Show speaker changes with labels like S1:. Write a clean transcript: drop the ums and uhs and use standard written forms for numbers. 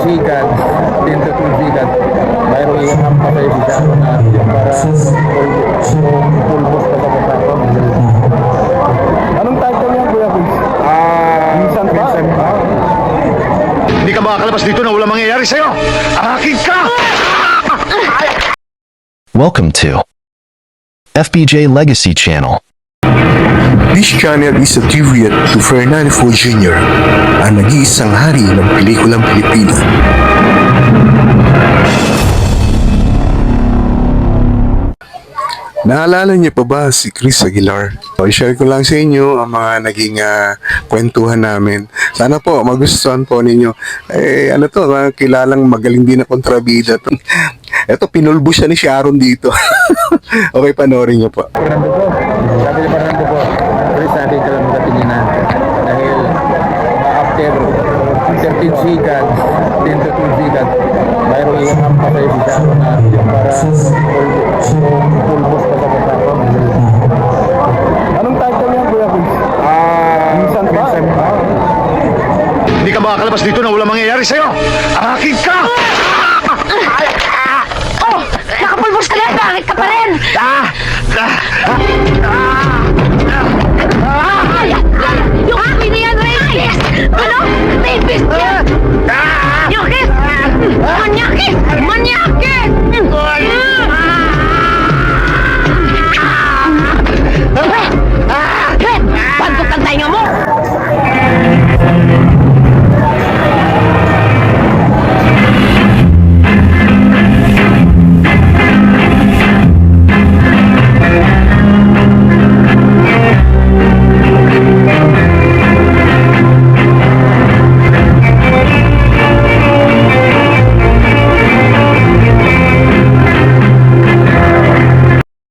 S1: sikat, 10 to 12 sikat. Mayroong ilang patay siya na para pulbos pa sa mukha ko. Anong title niya, Kuya Chris? Vincent pa?
S2: Hindi ka makakalabas dito na walang mangyayari sa'yo! Akin ka!
S3: Welcome to FBJ Legacy Channel.
S4: This channel is a tribute to Fernando Fo Jr., ang nag-iisang hari ng pelikulang Pilipino. Naalala niyo pa ba si Chris Aguilar? I-share ko lang sa inyo ang mga naging kwentuhan namin. Sana po magustuhan po ninyo. Mga kilalang magaling din na kontrabida to. Ito, pinulbo siya ni Sharon dito. Okay, panoorin niyo po.
S1: Fernando po, sabi ni Fernando po, Chris, natin ka lang magkatingin na dahil after 13 sikat, 10 to 12 sikat, mayroong ilang patay siya na para pulbos pa sa mukha ko. Anong title niya, Kuya Chris? Vincent pa?
S2: Hindi ka makakalabas dito na walang mangyayari